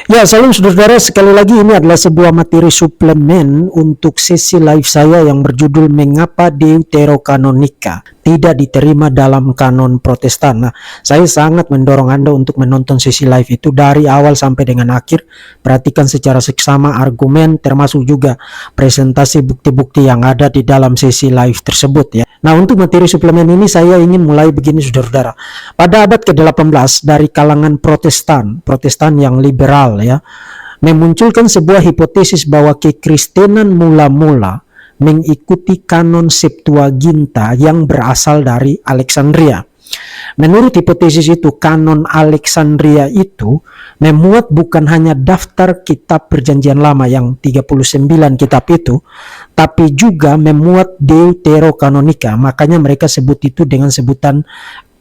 Ya, salam saudara-saudara. Sekali lagi ini adalah sebuah materi suplemen untuk sesi live saya yang berjudul Mengapa Deuterokanonika tidak diterima dalam kanon Protestan. Nah, saya sangat mendorong Anda untuk menonton sesi live itu dari awal sampai dengan akhir. Perhatikan secara seksama argumen termasuk juga presentasi bukti-bukti yang ada di dalam sesi live tersebut ya. Nah, untuk materi suplemen ini saya ingin mulai begini saudara-saudara. Pada abad ke-18 dari kalangan Protestan yang liberal ya, memunculkan sebuah hipotesis bahwa kekristenan mula-mula mengikuti kanon Septuaginta yang berasal dari Alexandria. Menurut hipotesis itu, kanon Alexandria itu memuat bukan hanya daftar kitab perjanjian lama yang 39 kitab itu, tapi juga memuat Deuterokanonika. Makanya mereka sebut itu dengan sebutan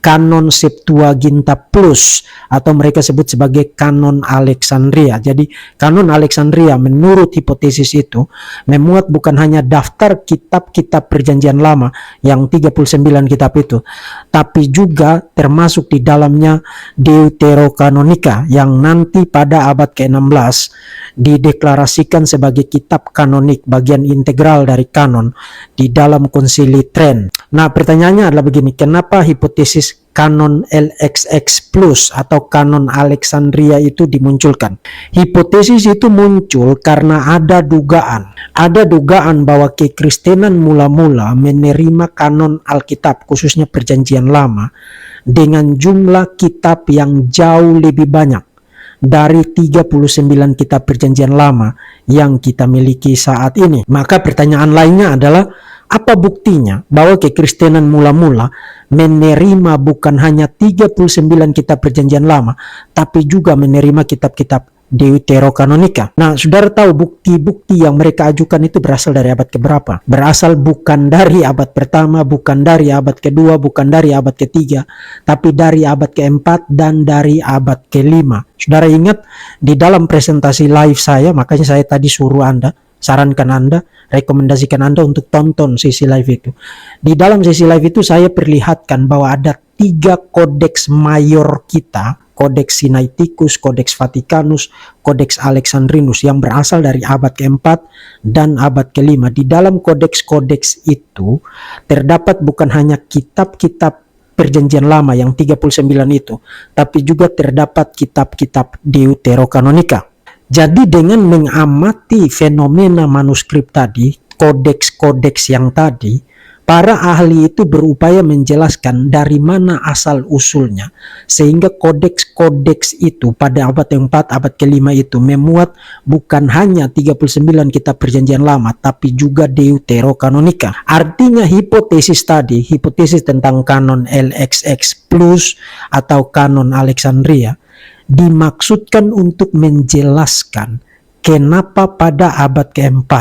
kanon Septuaginta plus, atau mereka sebut sebagai kanon Alexandria. Jadi kanon Alexandria menurut hipotesis itu memuat bukan hanya daftar kitab-kitab perjanjian lama yang 39 kitab itu, tapi juga termasuk di dalamnya Deuterokanonika yang nanti pada abad ke-16 dideklarasikan sebagai kitab kanonik, bagian integral dari kanon di dalam Konsili Tren. Nah, pertanyaannya adalah begini, kenapa hipotesis kanon LXX plus atau kanon Alexandria itu dimunculkan? Hipotesis itu muncul karena ada dugaan bahwa kekristenan mula-mula menerima kanon Alkitab, khususnya perjanjian lama, dengan jumlah kitab yang jauh lebih banyak dari 39 kitab perjanjian lama yang kita miliki saat ini. Maka pertanyaan lainnya adalah, apa buktinya bahwa kekristenan mula-mula menerima bukan hanya 39 kitab perjanjian lama, tapi juga menerima kitab-kitab Deuterokanonika? Nah, saudara tahu bukti-bukti yang mereka ajukan itu berasal dari abad keberapa? Berasal bukan dari abad pertama, bukan dari abad kedua, bukan dari abad ketiga, tapi dari abad keempat dan dari abad kelima. Saudara ingat di dalam presentasi live saya, makanya saya tadi sarankan Anda, rekomendasikan Anda untuk tonton sesi live itu. Di dalam sesi live itu saya perlihatkan bahwa ada 3 kodeks mayor kita, Kodeks Sinaiticus, Kodeks Vaticanus, Kodeks Alexandrinus yang berasal dari abad keempat dan abad kelima. Di dalam kodeks-kodeks itu terdapat bukan hanya kitab-kitab perjanjian lama yang 39 itu, tapi juga terdapat kitab-kitab Deuterokanonika. Jadi dengan mengamati fenomena manuskrip tadi, kodeks-kodeks yang tadi, para ahli itu berupaya menjelaskan dari mana asal usulnya, sehingga kodeks-kodeks itu pada abad ke-4, abad ke-5 itu memuat bukan hanya 39 kitab perjanjian lama, tapi juga Deuterokanonika. Artinya hipotesis tadi, hipotesis tentang kanon LXX plus atau kanon Alexandria, dimaksudkan untuk menjelaskan kenapa pada abad ke-4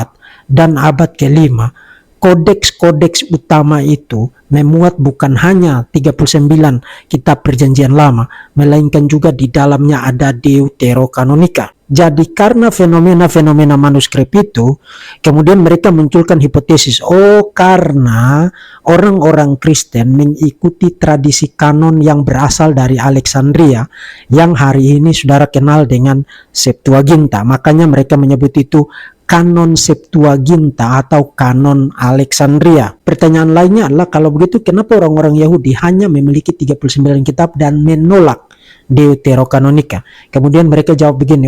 dan abad ke-5 kodeks-kodeks utama itu memuat bukan hanya 39 kitab perjanjian lama, melainkan juga di dalamnya ada Deuterokanonika. Jadi karena fenomena-fenomena manuskrip itu, kemudian mereka munculkan hipotesis, karena orang-orang Kristen mengikuti tradisi kanon yang berasal dari Alexandria, yang hari ini saudara kenal dengan Septuaginta. Makanya mereka menyebut itu kanon Septuaginta atau kanon Alexandria. Pertanyaan lainnya adalah, kalau begitu kenapa orang-orang Yahudi hanya memiliki 39 kitab dan menolak Deuterokanonika? Kemudian mereka jawab begini,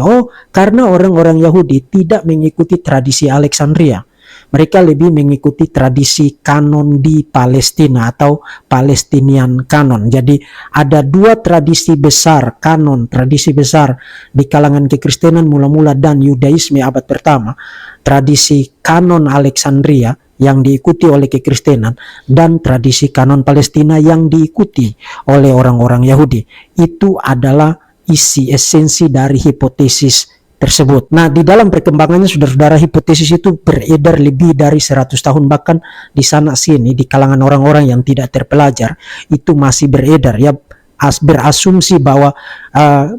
karena orang-orang Yahudi tidak mengikuti tradisi Alexandria. Mereka lebih mengikuti tradisi kanon di Palestina atau Palestinian kanon. Jadi ada 2 tradisi besar kanon, tradisi besar di kalangan kekristenan mula-mula dan Yudaisme abad pertama. Tradisi kanon Alexandria yang diikuti oleh kekristenan dan tradisi kanon Palestina yang diikuti oleh orang-orang Yahudi. Itu adalah isi esensi dari hipotesis tersebut. Nah, di dalam perkembangannya saudara-saudara, hipotesis itu beredar lebih dari 100 tahun, bahkan di sana sini di kalangan orang-orang yang tidak terpelajar itu masih beredar ya. berasumsi bahwa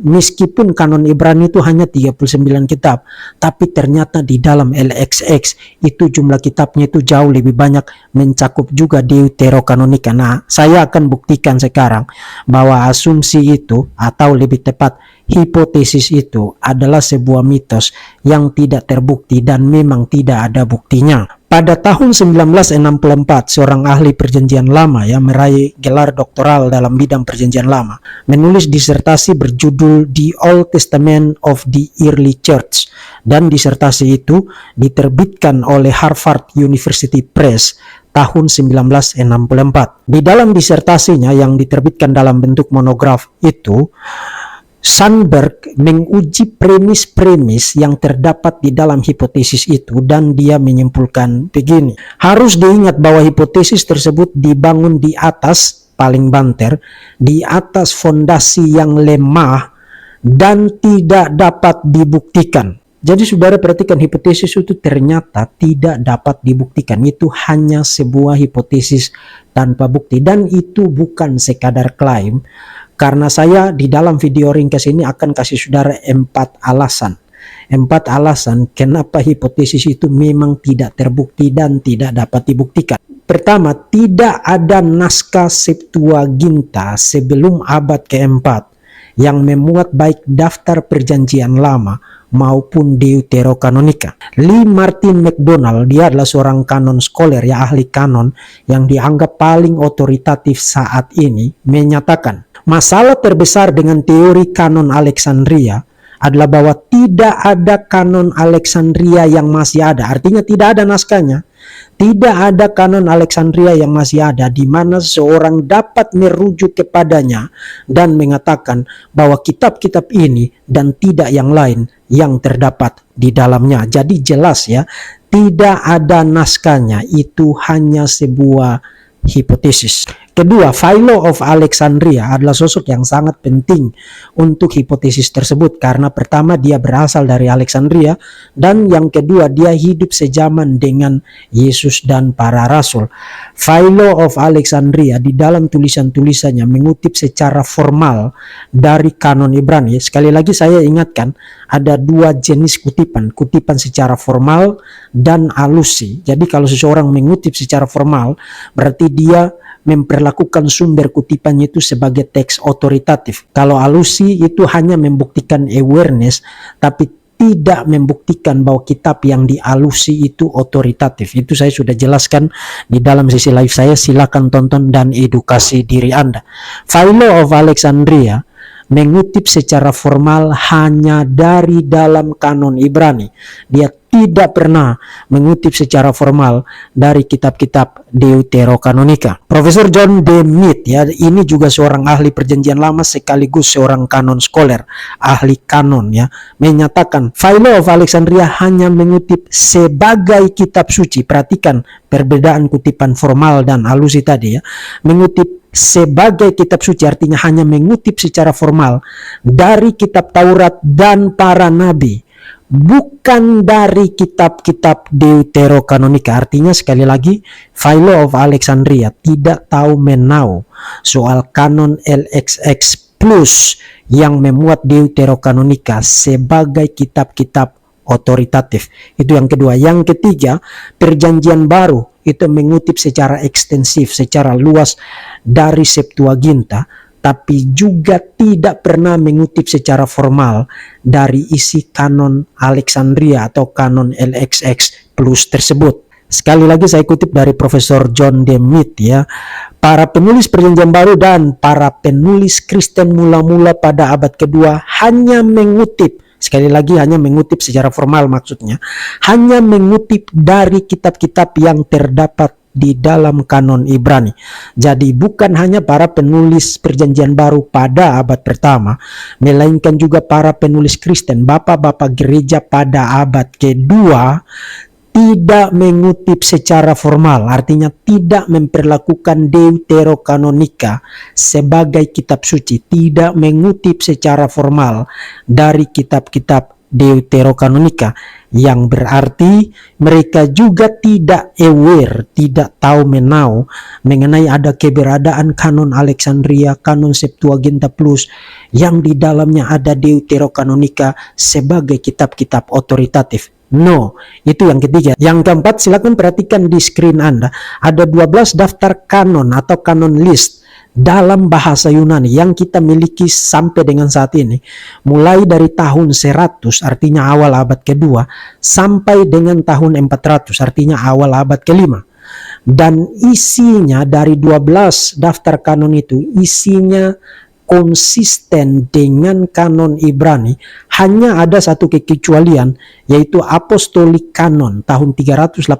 meskipun kanon Ibrani itu hanya 39 kitab, tapi ternyata di dalam LXX itu jumlah kitabnya itu jauh lebih banyak, mencakup juga Deuterokanonika. Nah, saya akan buktikan sekarang bahwa asumsi itu, atau lebih tepat hipotesis itu, adalah sebuah mitos yang tidak terbukti dan memang tidak ada buktinya. Pada tahun 1964, seorang ahli perjanjian lama yang meraih gelar doktoral dalam bidang perjanjian lama menulis disertasi berjudul The Old Testament of the Early Church, dan disertasi itu diterbitkan oleh Harvard University Press tahun 1964. Di dalam disertasinya yang diterbitkan dalam bentuk monograf itu, Sandberg menguji premis-premis yang terdapat di dalam hipotesis itu, dan dia menyimpulkan begini. Harus diingat bahwa hipotesis tersebut dibangun di atas, paling banter, di atas fondasi yang lemah dan tidak dapat dibuktikan. Jadi saudara perhatikan, hipotesis itu ternyata tidak dapat dibuktikan. Itu hanya sebuah hipotesis tanpa bukti, dan itu bukan sekadar klaim. Karena saya di dalam video ringkas ini akan kasih saudara 4 alasan. 4 alasan kenapa hipotesis itu memang tidak terbukti dan tidak dapat dibuktikan. Pertama, tidak ada naskah Septuaginta sebelum abad keempat yang memuat baik daftar perjanjian lama maupun Deuterokanonika. Lee Martin McDonald, dia adalah seorang kanon scholar ya, ahli kanon yang dianggap paling otoritatif saat ini, menyatakan masalah terbesar dengan teori kanon Alexandria adalah bahwa tidak ada kanon Alexandria yang masih ada. Artinya tidak ada naskahnya. Tidak ada kanon Alexandria yang masih ada di mana seorang dapat merujuk kepadanya dan mengatakan bahwa kitab-kitab ini dan tidak yang lain yang terdapat di dalamnya. Jadi jelas ya, tidak ada naskahnya, itu hanya sebuah hipotesis. Kedua, Philo of Alexandria adalah sosok yang sangat penting untuk hipotesis tersebut, karena pertama dia berasal dari Alexandria, dan yang kedua dia hidup sejaman dengan Yesus dan para rasul. Philo of Alexandria di dalam tulisan-tulisannya mengutip secara formal dari kanon Ibrani. Sekali lagi saya ingatkan, ada 2 jenis kutipan, kutipan secara formal dan alusi. Jadi kalau seseorang mengutip secara formal, berarti dia memperlakukan sumber kutipannya itu sebagai teks otoritatif. Kalau alusi itu hanya membuktikan awareness, tapi tidak membuktikan bahwa kitab yang dialusi itu otoritatif. Itu saya sudah jelaskan di dalam sesi live saya, silakan tonton dan edukasi diri Anda. Philo of Alexandria mengutip secara formal hanya dari dalam kanon Ibrani. Dia tidak pernah mengutip secara formal dari kitab-kitab Deuterokanonika. Profesor John D. Mead ya, ini juga seorang ahli perjanjian lama sekaligus seorang kanon scholar, ahli kanon ya, menyatakan Philo of Alexandria hanya mengutip sebagai kitab suci. Perhatikan perbedaan kutipan formal dan alusi tadi ya. Mengutip sebagai kitab suci artinya hanya mengutip secara formal dari kitab Taurat dan para nabi, bukan dari kitab-kitab Deuterokanonika. Artinya sekali lagi, Philo of Alexandria tidak tahu menau soal kanon LXX plus yang memuat Deuterokanonika sebagai kitab-kitab otoritatif. Itu yang kedua. Yang ketiga, perjanjian baru itu mengutip secara ekstensif, secara luas dari Septuaginta, tapi juga tidak pernah mengutip secara formal dari isi kanon Alexandria atau kanon LXX plus tersebut. Sekali lagi saya kutip dari Profesor John D. Mead ya. Para penulis perjanjian baru dan para penulis Kristen mula-mula pada abad kedua hanya mengutip, sekali lagi hanya mengutip secara formal maksudnya, hanya mengutip dari kitab-kitab yang terdapat di dalam kanon Ibrani. Jadi bukan hanya para penulis perjanjian baru pada abad pertama, melainkan juga para penulis Kristen, bapak-bapak gereja pada abad kedua tidak mengutip secara formal, artinya tidak memperlakukan Deuterokanonika sebagai kitab suci, tidak mengutip secara formal dari kitab-kitab Deuterokanonika, yang berarti mereka juga tidak aware, tidak tahu menau mengenai ada keberadaan kanon Alexandria, kanon Septuaginta Plus, yang di dalamnya ada Deuterokanonika sebagai kitab-kitab otoritatif. No, itu yang ketiga. Yang keempat, silakan perhatikan di screen Anda, ada 12 daftar kanon atau kanon list dalam bahasa Yunani yang kita miliki sampai dengan saat ini, mulai dari tahun 100 artinya awal abad kedua sampai dengan tahun 400 artinya awal abad kelima. Dan isinya dari 12 daftar kanon itu, isinya konsisten dengan kanon Ibrani. Hanya ada satu kekecualian, yaitu Apostolic Canon tahun 380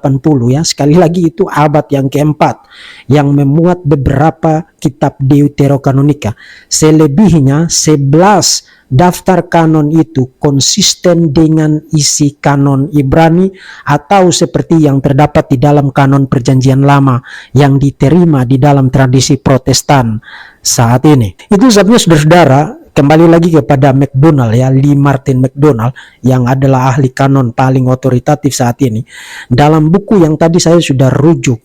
ya. Sekali lagi itu abad yang keempat, yang memuat beberapa kitab Deuterokanonika. Selebihnya 11 daftar kanon itu konsisten dengan isi kanon Ibrani, atau seperti yang terdapat di dalam kanon Perjanjian Lama yang diterima di dalam tradisi Protestan saat ini. Itu sebabnya saudara-saudara, kembali lagi kepada MacDonald ya, Lee Martin MacDonald, yang adalah ahli kanon paling otoritatif saat ini. Dalam buku yang tadi saya sudah rujuk,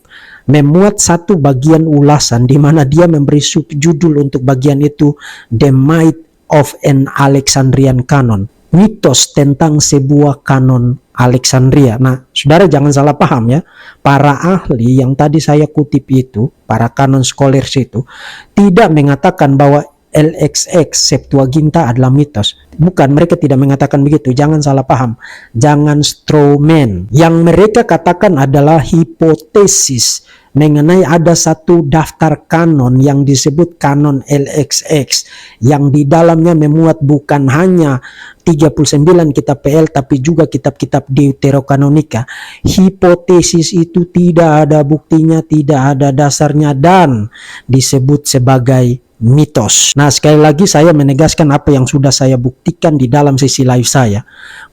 memuat satu bagian ulasan di mana dia memberi subjudul untuk bagian itu, The Might of an Alexandrian Canon, mitos tentang sebuah kanon Alexandria. Nah, saudara jangan salah paham ya, para ahli yang tadi saya kutip itu, para canon scholars itu, tidak mengatakan bahwa LXX Septuaginta adalah mitos. Bukan, mereka tidak mengatakan begitu. Jangan salah paham, jangan straw man. Yang mereka katakan adalah hipotesis mengenai ada satu daftar kanon yang disebut kanon LXX, yang di dalamnya memuat bukan hanya 39 kitab PL tapi juga kitab-kitab Deuterokanonika. Hipotesis itu tidak ada buktinya, tidak ada dasarnya, dan disebut sebagai mitos. Nah, sekali lagi saya menegaskan apa yang sudah saya buktikan di dalam sesi live saya.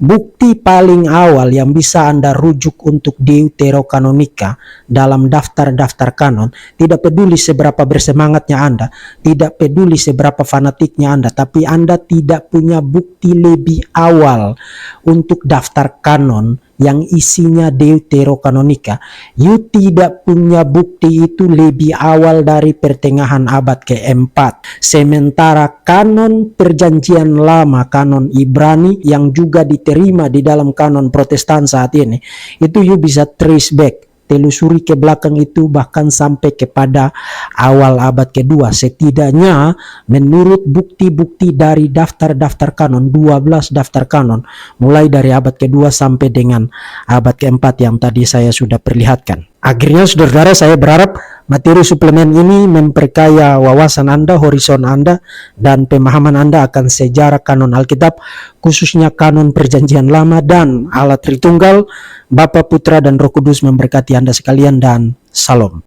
Bukti paling awal yang bisa Anda rujuk untuk Deuterokanonika dalam daftar-daftar kanon, tidak peduli seberapa bersemangatnya Anda, tidak peduli seberapa fanatiknya Anda, tapi Anda tidak punya bukti lebih awal untuk daftar kanon yang isinya Deuterokanonika. You tidak punya bukti itu lebih awal dari pertengahan abad keempat. Sementara kanon Perjanjian Lama, kanon Ibrani yang juga diterima di dalam kanon Protestan saat ini, itu you bisa trace back, telusuri ke belakang itu bahkan sampai kepada awal abad kedua. Setidaknya menurut bukti-bukti dari daftar-daftar kanon, 12 daftar kanon, mulai dari abad kedua sampai dengan abad keempat yang tadi saya sudah perlihatkan. Akhirnya saudara-saudara, saya berharap materi suplemen ini memperkaya wawasan Anda, horizon Anda, dan pemahaman Anda akan sejarah kanon Alkitab, khususnya kanon Perjanjian Lama dan Allah Tritunggal. Bapa, Putra, dan Roh Kudus memberkati Anda sekalian, dan Salam.